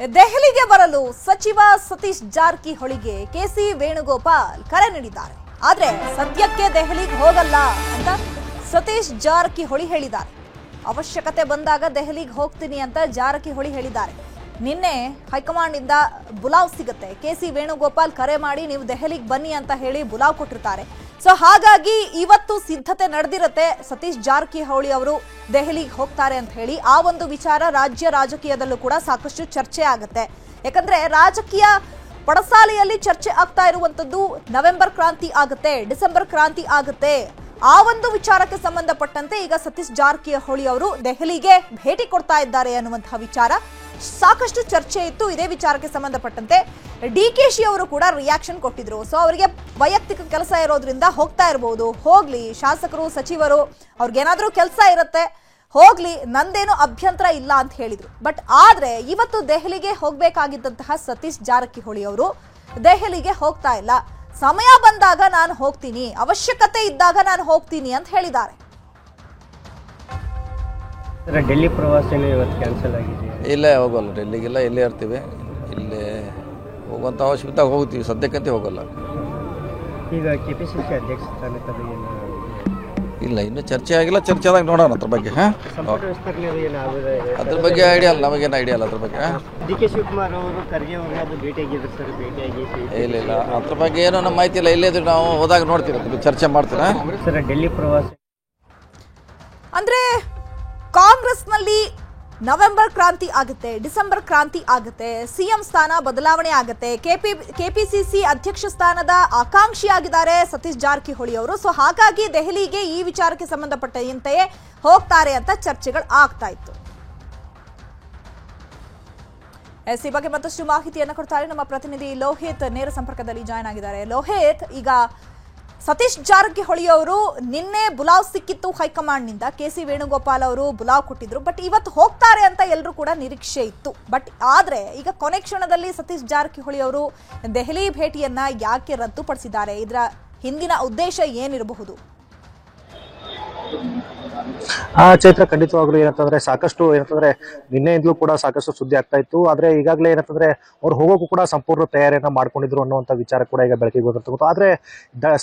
ದೆಹಲಿಗೆ ಬರಲು ಸಚಿವ ಸತೀಶ್ ಜಾರಕಿಹೊಳಿಗೆ ಕೆಸಿ ವೇಣುಗೋಪಾಲ್ ಕರೆ ನೀಡಿದ್ದಾರೆ. ಆದ್ರೆ ಸದ್ಯಕ್ಕೆ ದೆಹಲಿಗೆ ಹೋಗಲ್ಲ ಅಂತ ಸತೀಶ್ ಜಾರಕಿಹೊಳಿ ಹೇಳಿದ್ದಾರೆ. ಅವಶ್ಯಕತೆ ಬಂದಾಗ ದೆಹಲಿಗೆ ಹೋಗ್ತೀನಿ ಅಂತ ಜಾರಕಿಹೊಳಿ ಹೇಳಿದ್ದಾರೆ. ನಿನ್ನೆ ಹೈಕಮಾಂಡ್ ಇಂದ ಬುಲಾವ್ ಸಿಗುತ್ತೆ. ಕೆಸಿ ವೇಣುಗೋಪಾಲ್ ಕರೆ ಮಾಡಿ ನೀವು ದೆಹಲಿಗೆ ಬನ್ನಿ ಅಂತ ಹೇಳಿ ಬುಲಾವ್ ಕೊಟ್ಟಿರ್ತಾರೆ. ಸೊ ಹಾಗಾಗಿ ಇವತ್ತು ಸಿದ್ಧತೆ ನಡೆದಿರುತ್ತೆ. ಸತೀಶ್ ಜಾರಕಿಹೊಳಿ ಅವರು ದೆಹಲಿಗೆ ಹೋಗ್ತಾರೆ ಅಂತ ಹೇಳಿ ಆ ಒಂದು ವಿಚಾರ ರಾಜ್ಯ ರಾಜಕೀಯದಲ್ಲೂ ಕೂಡ ಸಾಕಷ್ಟು ಚರ್ಚೆ ಆಗುತ್ತೆ. ಯಾಕಂದ್ರೆ ರಾಜಕೀಯ ಪಡಸಾಲೆಯಲ್ಲಿ ಚರ್ಚೆ ಆಗ್ತಾ ಇರುವಂತದ್ದು ನವೆಂಬರ್ ಕ್ರಾಂತಿ ಆಗುತ್ತೆ, ಡಿಸೆಂಬರ್ ಕ್ರಾಂತಿ ಆಗುತ್ತೆ. ಆ ಒಂದು ವಿಚಾರಕ್ಕೆ ಸಂಬಂಧಪಟ್ಟಂತೆ ಈಗ ಸತೀಶ್ ಜಾರಕಿಹೊಳಿ ಅವರು ದೆಹಲಿಗೆ ಭೇಟಿ ಕೊಡ್ತಾ ಇದ್ದಾರೆ ಅನ್ನುವಂತಹ ವಿಚಾರ ಸಾಕಷ್ಟು ಚರ್ಚೆ ಇತ್ತು. ಇದೇ ವಿಚಾರಕ್ಕೆ ಸಂಬಂಧಪಟ್ಟಂತೆ ಡಿಕೆಶಿ ಅವರು ಕೂಡ ರಿಯಾಕ್ಷನ್ ಕೊಟ್ಟಿದ್ರು. ಸೊ ಅವರಿಗೆ ವೈಯಕ್ತಿಕ ಕೆಲಸ ಇರೋದ್ರಿಂದ ಹೋಗ್ತಾ ಇರಬಹುದು, ಹೋಗ್ಲಿ, ಶಾಸಕರು ಸಚಿವರು ಅವ್ರಿಗೇನಾದ್ರೂ ಕೆಲಸ ಇರುತ್ತೆ, ಹೋಗ್ಲಿ, ನಂದೇನು ಅಭ್ಯಂತರ ಇಲ್ಲ ಅಂತ ಹೇಳಿದ್ರು. ಬಟ್ ಆದ್ರೆ ಇವತ್ತು ದೆಹಲಿಗೆ ಹೋಗ್ಬೇಕಾಗಿದ್ದಂತಹ ಸತೀಶ್ ಜಾರಕಿಹೊಳಿ ಅವರು ದೆಹಲಿಗೆ ಹೋಗ್ತಾ ಇಲ್ಲ. ಸಮಯ ಬಂದಾಗ ನಾನು ಹೋಗ್ತೀನಿ, ಅವಶ್ಯಕತೆ ಇದ್ದಾಗ ನಾನು ಹೋಗ್ತೀನಿ ಅಂತ ಹೇಳಿದ್ದಾರೆ. ಡೆಲ್ಲಿ ಪ್ರವಾಸನೇ ಇವತ್ತು ಕ್ಯಾನ್ಸಲ್ ಆಗಿದೆ. ಇಲ್ಲೇ ಹೋಗಲ್ಲ, ಡೆಲ್ಲಿಗೆಲ್ಲ ಇಲ್ಲೇ ಇರ್ತೀವಿ. ಇಲ್ಲೇ ಹೋಗುವಂಥ ಅವಶ್ಯಕತೆ ಹೋಗ್ತೀವಿ, ಸದ್ಯಕ್ಕಂತ ಹೋಗಲ್ಲ. ಈಗ ಕೆಪಿಸಿಸಿ ಅಧ್ಯಕ್ಷ ಸ್ಥಾನಕ್ಕೆ ಇಲ್ಲ, ಇನ್ನೂ ಚರ್ಚೆ ಆಗಿಲ್ಲ. ಚರ್ಚೆ ಆದಾಗ ನೋಡೋಣ ಅದ್ರ ಬಗ್ಗೆ. ಸಂಪುಟ ವಿಸ್ತರಣೆ ಅದ್ರ ಬಗ್ಗೆ ಐಡಿಯಾ ಇಲ್ಲ, ನಮಗೇನು ಐಡಿಯಾ ಇಲ್ಲ ಅದ್ರ ಬಗ್ಗೆ. ಡಿ ಕೆ ಶಿವಕುಮಾರ್ ಅವರು ಖರ್ಗೆ ಅವ್ರನ್ನ ಭೇಟಿಯಾಗಿದ್ರು ಸರ್, ಭೇಟಿಯಾಗಿ ಇಲ್ಲ ಅದ್ರ ಬಗ್ಗೆ ಏನೋ ನಮ್ಮ ಮಾಹಿತಿ ಇಲ್ಲ. ಇಲ್ಲೇ ನಾವು ಹೋದಾಗ ನೋಡ್ತೀವಿ, ಚರ್ಚೆ ಮಾಡ್ತೀರಾ ಸರ್. ಡೆಲ್ಲಿ ಪ್ರವಾಸ ಅಂದ್ರೆ ಕಾಂಗ್ರೆಸ್ನಲ್ಲಿ ನವೆಂಬರ್ ಕ್ರಾಂತಿ ಆಗುತ್ತೆ, ಡಿಸೆಂಬರ್ ಕ್ರಾಂತಿ ಆಗುತ್ತೆ, ಸಿಎಂ ಸ್ಥಾನ ಬದಲಾವಣೆ ಆಗುತ್ತೆ. ಕೆಪಿಸಿಸಿ ಅಧ್ಯಕ್ಷ ಸ್ಥಾನದ ಆಕಾಂಕ್ಷಿಯಾಗಿದ್ದಾರೆ ಸತೀಶ್ ಜಾರಕಿಹೊಳಿ ಅವರು. ಸೊ ಹಾಗಾಗಿ ದೆಹಲಿಗೆ ಈ ವಿಚಾರಕ್ಕೆ ಸಂಬಂಧಪಟ್ಟಂತೆಯೇ ಹೋಗ್ತಾರೆ ಅಂತ ಚರ್ಚೆಗಳು ಆಗ್ತಾ ಇತ್ತು. ಈ ಬಗ್ಗೆ ಮತ್ತಷ್ಟು ಮಾಹಿತಿಯನ್ನು ಕೊಡ್ತಾರೆ ನಮ್ಮ ಪ್ರತಿನಿಧಿ ಲೋಹಿತ್, ನೇರ ಸಂಪರ್ಕದಲ್ಲಿ ಜಾಯ್ನ್ ಆಗಿದ್ದಾರೆ. ಲೋಹಿತ್, ಈಗ ಸತೀಶ್ ಜಾರಕಿಹೊಳಿ ಅವರು ನಿನ್ನೆ ಬುಲಾವ್ ಸಿಕ್ಕಿತ್ತು ಹೈಕಮಾಂಡ್ನಿಂದ, ಕೆಸಿ ವೇಣುಗೋಪಾಲ್ ಅವರು ಬುಲಾವ್ ಕೊಟ್ಟಿದ್ರು. ಬಟ್ ಇವತ್ತು ಹೋಗ್ತಾರೆ ಅಂತ ಎಲ್ಲರೂ ಕೂಡ ನಿರೀಕ್ಷೆ ಇತ್ತು. ಬಟ್ ಆದ್ರೆ ಈಗ ಕೊನೆ ಕ್ಷಣದಲ್ಲಿ ಸತೀಶ್ ಜಾರಕಿಹೊಳಿ ಅವರು ದೆಹಲಿ ಭೇಟಿಯನ್ನ ಯಾಕೆ ರದ್ದುಪಡಿಸಿದ್ದಾರೆ? ಇದರ ಹಿಂದಿನ ಉದ್ದೇಶ ಏನಿರಬಹುದು? ಚೈತ್ರ, ಖಂಡಿತವಾಗ್ಲೂ ಏನಂತಂದ್ರೆ ಸಾಕಷ್ಟು ನಿನ್ನೆಯಿಂದಲೂ ಕೂಡ ಸಾಕಷ್ಟು ಸುದ್ದಿ ಆಗ್ತಾ ಇತ್ತು. ಆದ್ರೆ ಈಗಾಗಲೇ ಏನಂತಂದ್ರೆ ಅವ್ರು ಹೋಗೋಕ್ಕೂ ಕೂಡ ಸಂಪೂರ್ಣ ತಯಾರಿಯನ್ನ ಮಾಡ್ಕೊಂಡಿದ್ರು ಅನ್ನುವಂಥ ವಿಚಾರ ಕೂಡ ಈಗ ಬೆಳಕಿಗೆ ಬಂದಿರ್ತಕ್ಕಂಥ. ಆದ್ರೆ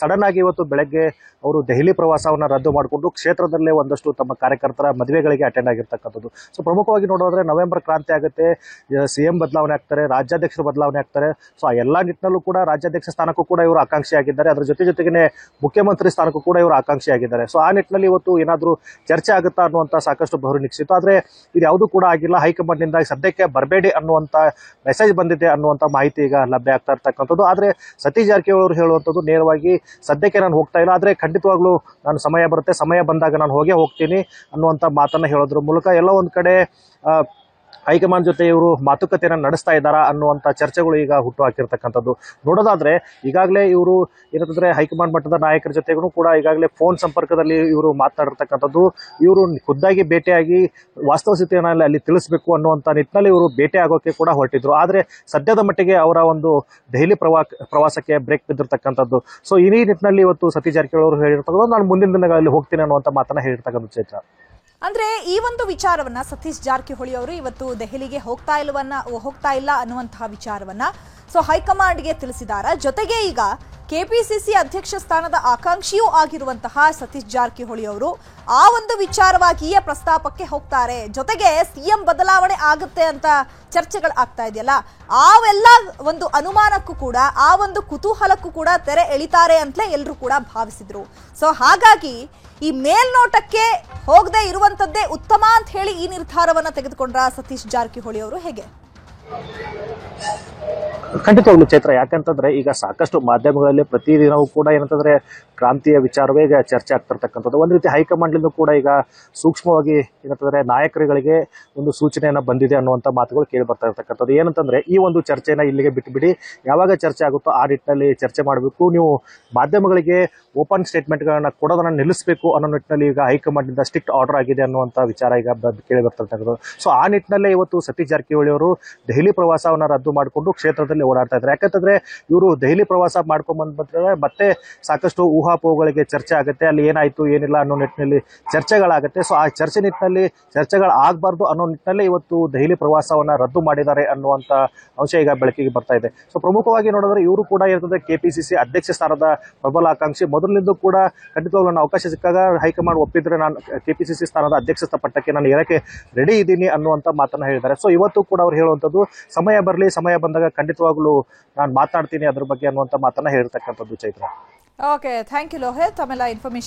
ಸಡನ್ ಆಗಿ ಇವತ್ತು ಬೆಳಗ್ಗೆ ಅವರು ದೆಹಲಿ ಪ್ರವಾಸವನ್ನ ರದ್ದು ಮಾಡಿಕೊಂಡು ಕ್ಷೇತ್ರದಲ್ಲೇ ಒಂದಷ್ಟು ತಮ್ಮ ಕಾರ್ಯಕರ್ತರ ಮದುವೆಗಳಿಗೆ ಅಟೆಂಡ್ ಆಗಿರ್ತಕ್ಕಂಥದ್ದು. ಸೊ ಪ್ರಮುಖವಾಗಿ ನೋಡೋದ್ರೆ ನವೆಂಬರ್ ಕ್ರಾಂತಿ ಆಗುತ್ತೆ, ಸಿಎಂ ಬದಲಾವಣೆ ಆಗ್ತಾರೆ, ರಾಜ್ಯಾಧ್ಯಕ್ಷರು ಬದಲಾವಣೆ ಆಗ್ತಾರೆ. ಸೊ ಆ ಎಲ್ಲಾ ನಿಟ್ಟಿನಲ್ಲೂ ಕೂಡ ರಾಜ್ಯಾಧ್ಯಕ್ಷ ಸ್ಥಾನಕ್ಕೂ ಕೂಡ ಇವರು ಆಕಾಂಕ್ಷಿಯಾಗಿದ್ದಾರೆ. ಅದರ ಜೊತೆಗೆ ಮುಖ್ಯಮಂತ್ರಿ ಸ್ಥಾನಕ್ಕೂ ಕೂಡ ಇವರು ಆಕಾಂಕ್ಷಿಯಾಗಿದ್ದಾರೆ. ಸೊ ಆ ನಿಟ್ಟಿನಲ್ಲಿ ಇವತ್ತು ಏನಾದರೂ ಚರ್ಚೆ ಆಗುತ್ತಾ ಅನ್ನುವಂಥ ಸಾಕಷ್ಟು ಬಹು ನಿರೀಕ್ಷಿತು. ಆದ್ರೆ ಇದು ಯಾವುದೂ ಕೂಡ ಆಗಿಲ್ಲ. ಹೈಕಮಾಂಡ್ ನಿಂದ ಸದ್ಯಕ್ಕೆ ಬರಬೇಡಿ ಅನ್ನುವಂಥ ಮೆಸೇಜ್ ಬಂದಿದೆ ಅನ್ನುವಂಥ ಮಾಹಿತಿ ಈಗ ಲಭ್ಯ ಆಗ್ತಾ ಇರ್ತಕ್ಕಂಥದ್ದು. ಆದ್ರೆ ಸತೀಶ್ ಜಾರಕಿಹೊಳಿ ಅವರು ಹೇಳುವಂಥದ್ದು ನೇರವಾಗಿ ಸದ್ಯಕ್ಕೆ ನಾನು ಹೋಗ್ತಾ ಇಲ್ಲ, ಆದ್ರೆ ಖಂಡಿತವಾಗ್ಲೂ ನಾನು ಸಮಯ ಬರುತ್ತೆ, ಸಮಯ ಬಂದಾಗ ನಾನು ಹೋಗ್ತೀನಿ ಅನ್ನುವಂಥ ಮಾತನ್ನ ಹೇಳೋದ್ರ ಮೂಲಕ ಎಲ್ಲ ಒಂದ್ ಕಡೆ ಹೈಕಮಾಂಡ್ ಜೊತೆ ಇವರು ಮಾತುಕತೆಯನ್ನು ನಡೆಸ್ತಾ ಇದ್ದಾರಾ ಅನ್ನುವಂಥ ಚರ್ಚೆಗಳು ಈಗ ಹುಟ್ಟು ಹಾಕಿರ್ತಕ್ಕಂಥದ್ದು. ನೋಡೋದಾದ್ರೆ ಈಗಾಗಲೇ ಇವರು ಏನಂತಂದ್ರೆ ಹೈಕಮಾಂಡ್ ಮಟ್ಟದ ನಾಯಕರ ಜೊತೆಗೂ ಕೂಡ ಈಗಾಗಲೇ ಫೋನ್ ಸಂಪರ್ಕದಲ್ಲಿ ಇವರು ಮಾತನಾಡಿರ್ತಕ್ಕಂಥದ್ದು. ಇವರು ಖುದ್ದಾಗಿ ಭೇಟಿಯಾಗಿ ವಾಸ್ತವ ಸ್ಥಿತಿಯನ್ನು ಅಲ್ಲಿ ತಿಳಿಸಬೇಕು ಅನ್ನುವಂಥ ನಿಟ್ಟಿನಲ್ಲಿ ಇವರು ಭೇಟಿ ಆಗೋಕೆ ಕೂಡ ಹೊರಟಿದ್ರು. ಆದ್ರೆ ಸದ್ಯದ ಮಟ್ಟಿಗೆ ಅವರ ಒಂದು ದೆಹಲಿ ಪ್ರವಾಸಕ್ಕೆ ಬ್ರೇಕ್ ಬಿದ್ದಿರ್ತಕ್ಕಂಥದ್ದು. ಸೊ ಈ ನಿಟ್ಟಿನಲ್ಲಿ ಇವತ್ತು ಸತೀಶ್ ಜಾರಕಿಹೊಳಿ ಅವರು ಹೇಳಿರ್ತಕ್ಕಂಥದ್ದು ನಾನು ಮುಂದಿನ ದಿನಗಳಲ್ಲಿ ಹೋಗ್ತೀನಿ ಅನ್ನುವಂಥ ಮಾತನ್ನ ಹೇಳಿರ್ತಕ್ಕಂಥ ಚೈತ್ರ. ಅಂದ್ರೆ ಈ ಒಂದು ವಿಚಾರವನ್ನ ಸತೀಶ್ ಜಾರಕಿಹೊಳಿ ಅವರು ಇವತ್ತು ದೆಹಲಿಗೆ ಹೋಗ್ತಾ ಇಲ್ಲ ಅನ್ನುವಂತಹ ವಿಚಾರವನ್ನ ಸೊ ಹೈಕಮಾಂಡ್ಗೆ ತಿಳಿಸಿದ್ದಾರೆ. ಜೊತೆಗೆ ಈಗ ಕೆಪಿಸಿಸಿ ಅಧ್ಯಕ್ಷ ಸ್ಥಾನದ ಆಕಾಂಕ್ಷಿಯೂ ಆಗಿರುವಂತಹ ಸತೀಶ್ ಜಾರಕಿಹೊಳಿ ಅವರು ಆ ಒಂದು ವಿಚಾರವಾಗಿಯೇ ಪ್ರಸ್ತಾಪಕ್ಕೆ ಹೋಗ್ತಾರೆ. ಜೊತೆಗೆ ಸಿಎಂ ಬದಲಾವಣೆ ಆಗುತ್ತೆ ಅಂತ ಚರ್ಚೆಗಳು ಆಗ್ತಾ ಇದೆಯಲ್ಲ, ಅವೆಲ್ಲ ಒಂದು ಅನುಮಾನಕ್ಕೂ ಕೂಡ ಆ ಒಂದು ಕುತೂಹಲಕ್ಕೂ ಕೂಡ ತೆರೆ ಎಳಿತಾರೆ ಅಂತಲೇ ಎಲ್ಲರೂ ಕೂಡ ಭಾವಿಸಿದ್ರು. ಸೊ ಹಾಗಾಗಿ ಈ ಮೇಲ್ನೋಟಕ್ಕೆ ಹೋಗದೆ ಇರುವಂತದ್ದೇ ಉತ್ತಮ ಅಂತ ಹೇಳಿ ಈ ನಿರ್ಧಾರವನ್ನ ತೆಗೆದುಕೊಂಡ್ರ ಸತೀಶ್ ಜಾರಕಿಹೊಳಿ ಅವರು. ಹೇಗೆ? ಖಂಡಿತವಾಗ್ಲು ಚೈತ್ರ, ಯಾಕಂತಂದ್ರೆ ಈಗ ಸಾಕಷ್ಟು ಮಾಧ್ಯಮಗಳಲ್ಲಿ ಪ್ರತಿದಿನವೂ ಕೂಡ ಏನಂತಂದ್ರೆ ಕ್ರಾಂತಿಯ ವಿಚಾರವೇ ಈಗ ಚರ್ಚೆ ಆಗ್ತಿರ್ತಕ್ಕಂಥದ್ದು. ಒಂದ್ ರೀತಿ ಹೈಕಮಾಂಡ್ಲಿಂದ ಕೂಡ ಈಗ ಸೂಕ್ಷ್ಮವಾಗಿ ಏನಂತಂದ್ರೆ ನಾಯಕರುಗಳಿಗೆ ಒಂದು ಸೂಚನೆಯನ್ನ ಬಂದಿದೆ ಅನ್ನುವಂಥ ಮಾತುಗಳು ಕೇಳಿ ಬರ್ತಾ ಇರ್ತಕ್ಕಂಥದ್ದು. ಏನಂತಂದ್ರೆ ಈ ಒಂದು ಚರ್ಚೆನ ಇಲ್ಲಿಗೆ ಬಿಟ್ಟುಬಿಡಿ, ಯಾವಾಗ ಚರ್ಚೆ ಆಗುತ್ತೋ ಆ ನಿಟ್ಟಿನಲ್ಲಿ ಚರ್ಚೆ ಮಾಡಬೇಕು, ನೀವು ಮಾಧ್ಯಮಗಳಿಗೆ ಓಪನ್ ಸ್ಟೇಟ್ಮೆಂಟ್ಗಳನ್ನ ಕೊಡೋದನ್ನ ನಿಲ್ಲಿಸಬೇಕು ಅನ್ನೋ ನಿಟ್ಟಿನಲ್ಲಿ ಈಗ ಹೈಕಮಾಂಡ್ ಇಂದ ಸ್ಟ್ರಿಕ್ಟ್ ಆರ್ಡರ್ ಆಗಿದೆ ಅನ್ನುವಂಥ ವಿಚಾರ ಈಗ ಕೇಳಿ ಬರ್ತಾ ಇರ್ತಕ್ಕಂಥದ್ದು. ಸೊ ಆ ನಿಟ್ಟಿನಲ್ಲೇ ಇವತ್ತು ಸತೀಶ್ ಜಾರಕಿಹೊಳಿ ಅವರು ದೆಹಲಿ ಪ್ರವಾಸವನ್ನ ರದ್ದು ಮಾಡಿಕೊಂಡು ಕ್ಷೇತ್ರದಲ್ಲಿ ಓಡಾಡ್ತಾ ಇದ್ದಾರೆ. ಯಾಕಂತಂದ್ರೆ ಇವರು ದೆಹಲಿ ಪ್ರವಾಸ ಮಾಡ್ಕೊಂಡ್ ಬಂದ್ರೆ ಮತ್ತೆ ಸಾಕಷ್ಟು ಊಹಾಪೋಹಗಳಿಗೆ ಚರ್ಚೆ ಆಗುತ್ತೆ, ಅಲ್ಲಿ ಏನಾಯ್ತು ಏನಿಲ್ಲ ಅನ್ನೋ ನಿಟ್ಟಿನಲ್ಲಿ ಚರ್ಚೆಗಳಾಗುತ್ತೆ. ಸೊ ಆ ಚರ್ಚೆ ನಿಟ್ಟಿನಲ್ಲಿ ಚರ್ಚೆಗಳಾಗಬಾರ್ದು ಅನ್ನೋ ನಿಟ್ಟಿನಲ್ಲಿ ಇವತ್ತು ದೆಹಲಿ ಪ್ರವಾಸವನ್ನ ರದ್ದು ಮಾಡಿದ್ದಾರೆ ಅನ್ನುವಂತ ಅಂಶ ಈಗ ಬೆಳಕಿಗೆ ಬರ್ತಾ ಇದೆ. ಸೊ ಪ್ರಮುಖವಾಗಿ ನೋಡಿದ್ರೆ ಇವರು ಕೂಡ ಇರ್ತದೆ ಕೆಪಿಸಿಸಿ ಅಧ್ಯಕ್ಷ ಸ್ಥಾನದ ಪ್ರಬಲ ಆಕಾಂಕ್ಷಿ. ಮೊದಲಿನಿಂದ ಕೂಡ ಖಂಡಿತವಾಗ್ಲೂ ನಾನು ಅವಕಾಶ ಸಿಕ್ಕಾಗ ಹೈಕಮಾಂಡ್ ಒಪ್ಪಿದ್ರೆ ನಾನು ಕೆಪಿಸಿಸಿ ಸ್ಥಾನದ ಅಧ್ಯಕ್ಷ ಪಟ್ಟಕ್ಕೆ ನಾನು ಏರಕ್ಕೆ ರೆಡಿ ಇದ್ದೀನಿ ಅನ್ನುವಂತ ಮಾತನ್ನ ಹೇಳಿದ್ದಾರೆ. ಸೊ ಇವತ್ತು ಕೂಡ ಅವ್ರು ಹೇಳುವಂಥದ್ದು ಸಮಯ ಬರಲಿ, ಸಮಯ ಬಂದಾಗ ಖಂಡಿತವಾಗ್ಲೂ ನಾನು ಮಾತನಾಡ್ತೀನಿ ಅದ್ರ ಬಗ್ಗೆ ಅನ್ನುವಂತ ಮಾತನ್ನ ಹೇಳಿರ್ತಕ್ಕಂಥದ್ದು. Chaitra. Okay, thank you Lohit. ಆಮೇಲೆ ಇನ್ಫಾರ್ಮೇಶನ್